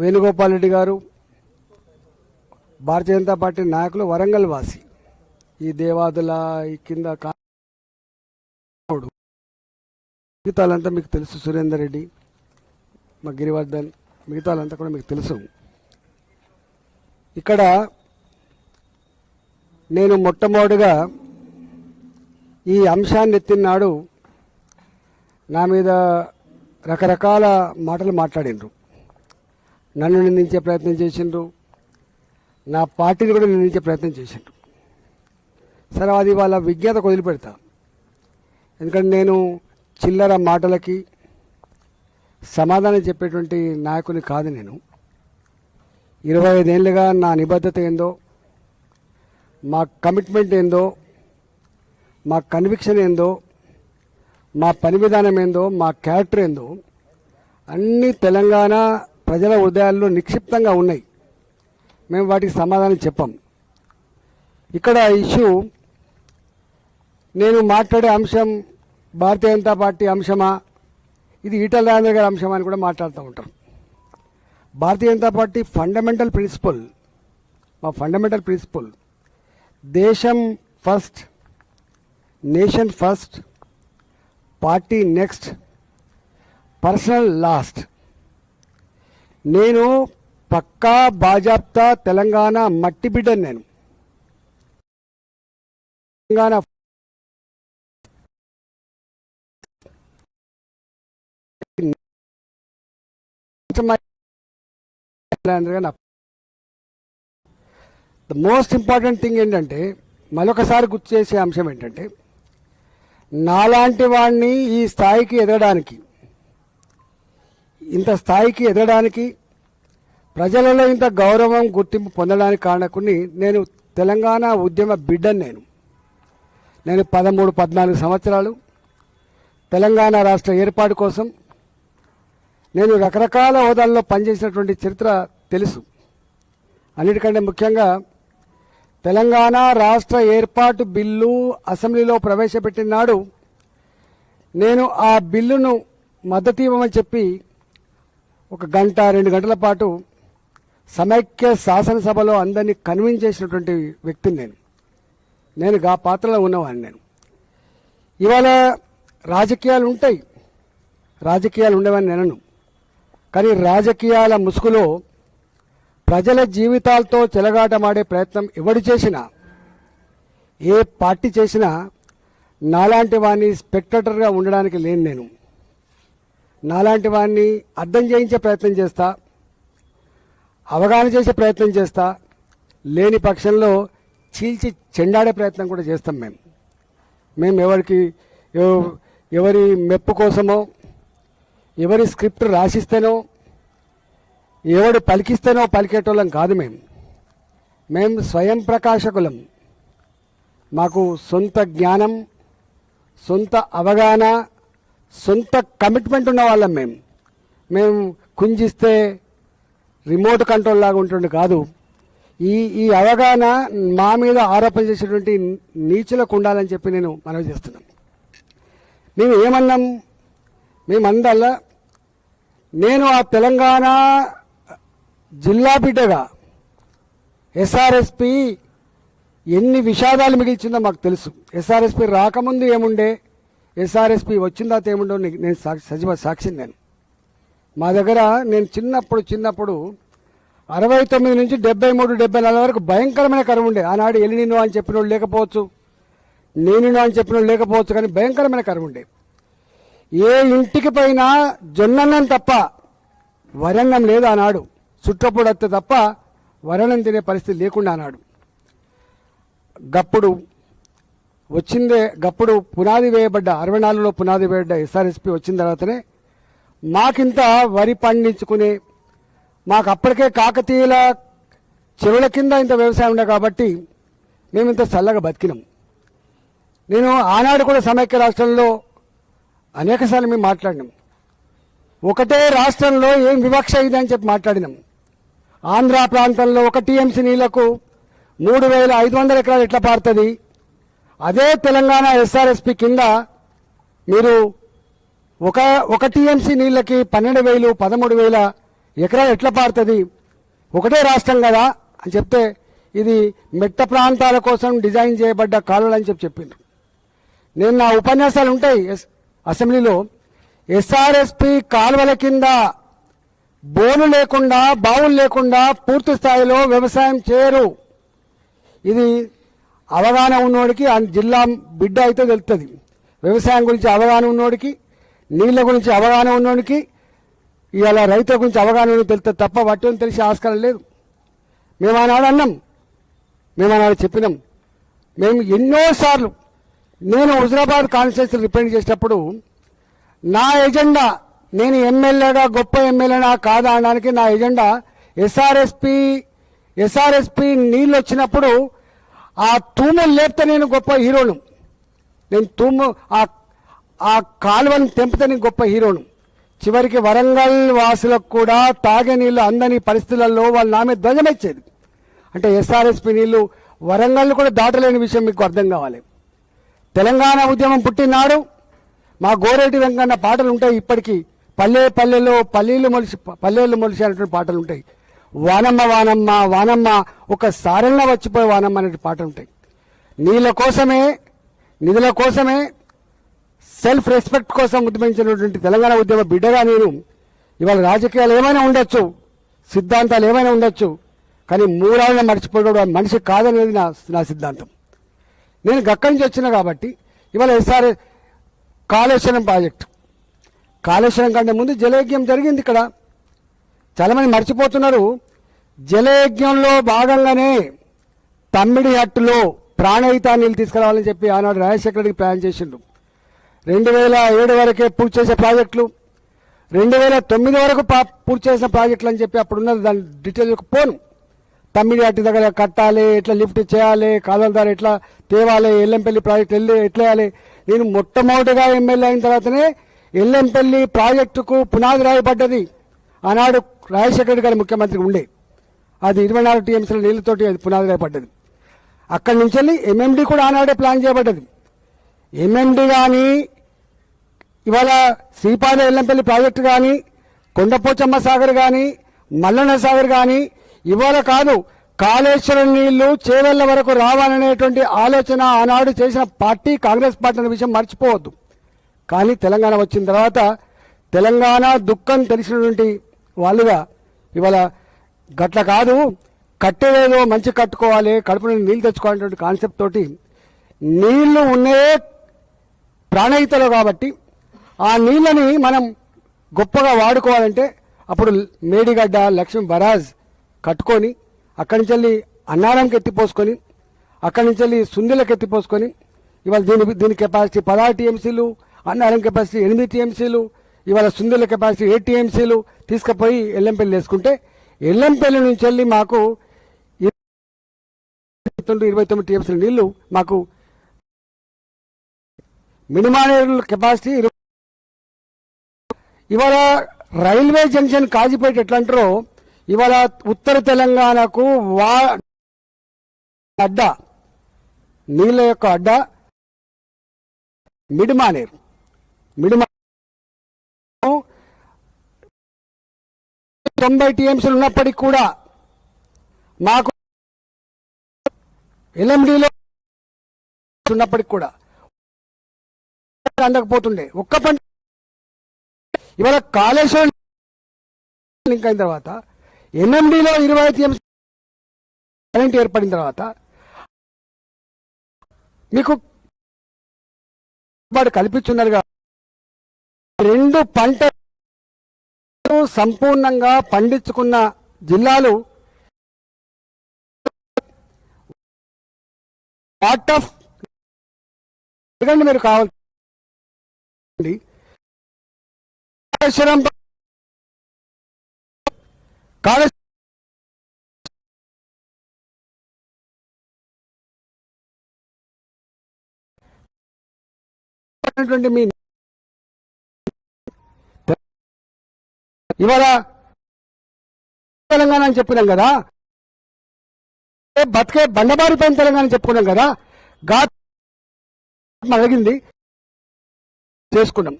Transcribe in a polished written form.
వేణుగోపాల్ రెడ్డి గారు భారతీయ జనతా పార్టీ నాయకులు, వరంగల్ వాసి, ఈ దేవాదుల ఈ కింద మిగతాలంతా మీకు తెలుసు. సురేందర్ రెడ్డి, మా గిరివర్ధన్, మిగతాలంతా కూడా మీకు తెలుసు. ఇక్కడ నేను మొట్టమొదటిగా ఈ అంశాన్ని ఎత్తినాడు నా మీద రకరకాల మాటలు మాట్లాడినరు. నన్ను నిందించే ప్రయత్నం చేసిండ్రు, నా పార్టీని కూడా నిందించే ప్రయత్నం చేసిండ్రు. సరే, అది వాళ్ళ విజ్ఞతకు వదిలిపెడతా. ఎందుకంటే నేను చిల్లర మాటలకి సమాధానం చెప్పేటువంటి నాయకుని కాదు. నేను 25 ఏళ్ళుగా నా నిబద్ధత ఏందో, మా కమిట్మెంట్ ఏందో, మా కన్విక్షన్ ఏందో, మా పని విధానం ఏందో, మా క్యారెక్టర్ ఏందో అన్నీ తెలంగాణ ప్రజల హృదయాల్లో నిక్షిప్తంగా ఉన్నాయి. మేము వాటికి సమాధానం చెప్పాం. ఇక్కడ ఇష్యూ, నేను మాట్లాడే అంశం భారతీయ జనతా పార్టీ అంశమా, ఇది ఈటల రాజేందర్ గారి అంశమా అని కూడా మాట్లాడుతూ ఉంటాం. Bharatiya Janata party fundamental principal, మా ఫండమెంటల్ ప్రిన్సిపల్ దేశం first, nation first, party next, personal last. నేను పక్కా బాజాప్తా తెలంగాణ మట్టి బిడ్డను. నేను Telangana the most important thing ఏంటంటే, మరొకసారి గుర్తు చేసే అంశం ఏంటంటే, నాలాంటి వాడిని ఈ స్థాయికి ఎదగడానికి, ఇంత స్థాయికి ఎదగడానికి, ప్రజలలో ఇంత గౌరవం గుర్తింపు పొందడానికి కారణకుని నేను తెలంగాణ ఉద్యమ బిడ్డను. నేను 13-14 సంవత్సరాలు తెలంగాణ రాష్ట్ర ఏర్పాటు కోసం నేను రకరకాల హోదాల్లో పనిచేసినటువంటి చరిత్ర తెలుసు. అన్నిటికంటే ముఖ్యంగా తెలంగాణ రాష్ట్ర ఏర్పాటు బిల్లు అసెంబ్లీలో ప్రవేశపెట్టిన నాడు నేను ఆ బిల్లును మద్దతు ఇవ్వమని చెప్పి 1 గంట 2 గంటల పాటు సమైక్య శాసనసభలో అందరినీ కన్విన్స్ చేసినటువంటి వ్యక్తిని నేను ఆ పాత్రలో ఉన్నవాడిని. నేను ఇవాళ రాజకీయాలు ఉంటాయి, రాజకీయాలు ఉండవని నేను, కానీ రాజకీయాల ముసుగులో ప్రజల జీవితాలతో చెలగాటమాడే ప్రయత్నం ఎవడు చేసినా, ఏ పార్టీ చేసినా నాలాంటి వాడిని స్పెక్టేటర్గా ఉండడానికి లేను. నేను నాలాంటి వాడిని అర్థం చేయించే ప్రయత్నం చేస్తా, అవగాహన చేసే ప్రయత్నం చేస్తా, లేని పక్షంలో చీల్చి చెండాడే ప్రయత్నం కూడా చేస్తాం. మేము ఎవరి మెప్పు కోసమో, ఎవరి స్క్రిప్ట్ రాసిస్తేనో, ఎవడు పలికిస్తేనో పలికేటోళ్ళం కాదు. మేము స్వయం ప్రకాశకులం. మాకు సొంత జ్ఞానం, సొంత అవగాహన, సొంత కమిట్మెంట్ ఉన్న వాళ్ళం. మేము కుంజిస్తే రిమోట్ కంట్రోల్ లాగా ఉంటుండే కాదు. ఈ అవగాహన మా మీద ఆరోపణ చేసేటువంటి నీచులకు ఉండాలని చెప్పి నేను మనవి చేస్తున్నాం. మేము ఏమన్నాం? మేమందల్లా, నేను ఆ తెలంగాణ జిల్లా బిడ్డగా ఎస్ఆర్ఎస్పి ఎన్ని విషాదాలు మిగిల్చిందో మాకు తెలుసు. ఎస్ఆర్ఎస్పి రాకముందు ఏముండే, ఎస్ఆర్ఎస్పి వచ్చిన తర్వాత ఏముండో నేను సజీవ సాక్షిని. నేను మా దగ్గర నేను చిన్నప్పుడు 69 నుంచి 73-74 వరకు భయంకరమైన కరువు ఉండే. ఆనాడు ఎలినినో అని చెప్పిన వాళ్ళు లేకపోవచ్చు, నేనినో అని చెప్పిన వాళ్ళు లేకపోవచ్చు, కానీ భయంకరమైన కరువు ఉండే. ఏ ఇంటికి పైన జొన్నన్నం తప్ప వరన్నం లేదు ఆనాడు. చుట్టప్పుడు వస్తే తప్ప వరన్నం తినే పరిస్థితి లేకుండా ఆనాడు. గప్పుడు పునాది వేయబడ్డ 64లో పునాది వేయబడ్డ ఎస్ఆర్ఎస్పి వచ్చిన తర్వాతనే మాకింత వరి పండించుకునే, మాకు అప్పటికే కాకతీయుల చెరువుల కింద ఇంత వ్యవసాయం ఉండే కాబట్టి మేము ఇంత చల్లగా బతికినాం. నేను ఆనాడు కూడా సమైక్య రాష్ట్రంలో అనేకసార్లు మేము మాట్లాడినాం. ఒకటే రాష్ట్రంలో ఏం వివక్ష ఇదని చెప్పి మాట్లాడినాం. ఆంధ్ర ప్రాంతంలో 1 టీఎంసీ నీళ్లకు 3500 ఎకరాలు ఎట్లా పారుతుంది? అదే తెలంగాణ ఎస్ఆర్ఎస్పి కింద మీరు ఒక టీఎంసీ నీళ్ళకి 12,000, 13,000 ఎకరాలు ఎట్లా పారుతుంది, ఒకటే రాష్ట్రం కదా అని చెప్తే ఇది మెట్ట ప్రాంతాల కోసం డిజైన్ చేయబడ్డ కాలువలు అని చెప్పిండ్రు. నేను నా ఉపన్యాసాలు ఉంటాయి అసెంబ్లీలో, ఎస్ఆర్ఎస్పి కాలువల కింద బోను లేకుండా బావులు లేకుండా పూర్తి స్థాయిలో వ్యవసాయం చేయరు. ఇది అవగాహన ఉన్నోడికి ఆ జిల్లా బిడ్డ అయితే తెలుస్తుంది. వ్యవసాయం గురించి అవగాహన ఉన్నోడికి, నీళ్ల గురించి అవగాహన ఉన్నోడికి, ఇవాళ రైతుల గురించి అవగాహన తెలుస్తుంది తప్ప వాటిని తెలిసే ఆస్కారం లేదు. మేము ఆనాడు అన్నాం, మేము ఆనాడు చెప్పినాం. మేము ఎన్నోసార్లు నేను హుజరాబాద్ కాన్స్టిట్యూన్సీ రిప్రజెంట్ చేసేటప్పుడు నా ఎజెండా, నేను ఎమ్మెల్యేగా గొప్ప ఎమ్మెల్యేనా కాదా అనడానికి నా ఎజెండా ఎస్ఆర్ఎస్పి నీళ్ళు వచ్చినప్పుడు ఆ తూములు లేపితే నేను గొప్ప హీరోను, నేను ఆ కాలువను తెంపితే నేను గొప్ప హీరోను. చివరికి వరంగల్ వాసులకు కూడా తాగే నీళ్లు అందని పరిస్థితులలో వాళ్ళు నామే ధ్వజమిచ్చేది. అంటే ఎస్ఆర్ఎస్పి నీళ్లు వరంగల్ కూడా దాటలేని విషయం మీకు అర్థం కావాలి. తెలంగాణ ఉద్యమం పుట్టినాడు మా గోరేటి వెంకన్న పాటలు ఉంటాయి ఇప్పటికీ. పల్లెల్లో పల్లెలు మొలిసి అనేటువంటి పాటలు ఉంటాయి. వానమ్మ వానమ్మ వానమ్మ ఒకసారన్నా వచ్చిపోయే వానమ్మ అనే పాటలు ఉంటాయి. నీళ్ళ కోసమే, నిధుల కోసమే, సెల్ఫ్ రెస్పెక్ట్ కోసం ఉద్యమించినటువంటి తెలంగాణ ఉద్యమ బిడ్డగా నేను ఇవాళ రాజకీయాలు ఏమైనా ఉండొచ్చు, సిద్ధాంతాలు ఏమైనా ఉండొచ్చు, కానీ మూడాలను మర్చిపోవడం మనిషి కాదనేది నా సిద్ధాంతం. నేను గక్కడి నుంచి వచ్చిన కాబట్టి ఇవాళ కాళేశ్వరం ప్రాజెక్టు, కాళేశ్వరం కంటే ముందు జలయజ్ఞం జరిగింది. ఇక్కడ చాలామంది మర్చిపోతున్నారు. జలయజ్ఞంలో భాగంగానే తమ్మిడి హట్టులో ప్రాణహిత నీళ్ళు తీసుకురావాలని చెప్పి ఆనాడు రాజశేఖర రెడ్డికి ప్లాన్ చేసిండు. 2007 వరకే పూర్తి చేసే ప్రాజెక్టులు, 2009 వరకు పూర్తి చేసిన ప్రాజెక్టులు అని చెప్పి అప్పుడు ఉన్నది. దాని డీటెయిల్కి పోను. తమ్మిడి హట్టు దగ్గర కట్టాలి, ఎట్లా లిఫ్ట్ చేయాలి, కాలువల ద్వారా ఎట్లా తేవాలి, ఎల్లంపల్లి ప్రాజెక్టు ఎట్లా వేయాలి. నేను మొట్టమొదటిగా ఎమ్మెల్యే అయిన తర్వాతనే ఎల్లంపల్లి ప్రాజెక్టుకు పునాది రాయబడ్డది. ఆనాడు రాజశేఖర రెడ్డి గారి ముఖ్యమంత్రి ఉండే, అది 24 టీఎంసీల నీళ్లతోటి అది పునాది రాయబడ్డది. అక్కడి నుంచి వెళ్ళి ఎంఎండి కూడా ఆనాడే ప్లాన్ చేయబడ్డది. ఎంఎండి కానీ ఇవాళ శ్రీపాద ఎల్లంపల్లి ప్రాజెక్టు కానీ, కొండపోచమ్మ సాగర్ కానీ, మల్లన్న సాగర్ కానీ ఇవాళ కాదు, కాళేశ్వరం నీళ్లు చేవెళ్ల వరకు రావాలనేటువంటి ఆలోచన ఆనాడు చేసిన పార్టీ కాంగ్రెస్ పార్టీ అనే విషయం మర్చిపోవద్దు. కానీ తెలంగాణ వచ్చిన తర్వాత తెలంగాణ దుఃఖం తెలిసినటువంటి వాళ్ళుగా ఇవాళ గట్ల కాదు, కట్టేదేదో మంచి కట్టుకోవాలి, కడుపు నుండి నీళ్ళు తెచ్చుకోవాలనేటువంటి కాన్సెప్ట్ తోటి నీళ్లు ఉన్నే ప్రాణహితలు కాబట్టి ఆ నీళ్ళని మనం గొప్పగా వాడుకోవాలంటే అప్పుడు మేడిగడ్డ లక్ష్మీ బరాజ్ కట్టుకొని అక్కడి నుంచి వెళ్ళి అన్నారంకి ఎత్తిపోసుకొని అక్కడి నుంచి వెళ్ళి సుందిలకు ఎత్తిపోసుకొని ఇవాళ దీని కెపాసిటీ 16 టీఎంసీలు, అన్నారం కెపాసిటీ 8 టీఎంసీలు, ఇవాళ సుందిల కెపాసిటీ 8 టీఎంసీలు తీసుకుపోయి ఎల్లంపల్లి వేసుకుంటే ఎల్లంపల్లి నుంచి వెళ్ళి మాకు 29 టీఎంసీల నీళ్లు మాకు మినిమానేరు కెపాసిటీ. ఇవాళ రైల్వే జంక్షన్ కాజీపేట ఎట్లా అంటారో ఇవాళ ఉత్తర తెలంగాణకు అడ్డా, నీళ్ళ యొక్క అడ్డా మిడిమానేరు. 90 టీఎంసీలు ఉన్నప్పటికీ కూడా మాకు ఎల్ఎండిలో ఉన్నప్పటికి కూడా అందకపోతుండే ఒక్క పంట. ఇవాళ కాళేశ్వరం లింక్ అయిన తర్వాత ఎన్ఎండిలో 20 టీఎంసీ కరెంట్ ఏర్పడిన తర్వాత మీకు కల్పించున్నారుగా. 2 పంటలు సంపూర్ణంగా పండించుకున్న జిల్లాలు పార్ట్ ఆఫ్ మీరు కావాలి. కాళేశ్వరం మీ ఇవాళ తెలంగాణ అని చెప్పినాం కదా, బతికే బండబారిపోయిన తెలంగాణ చెప్పుకున్నాం కదా, గా అడిగింది చేసుకున్నాం.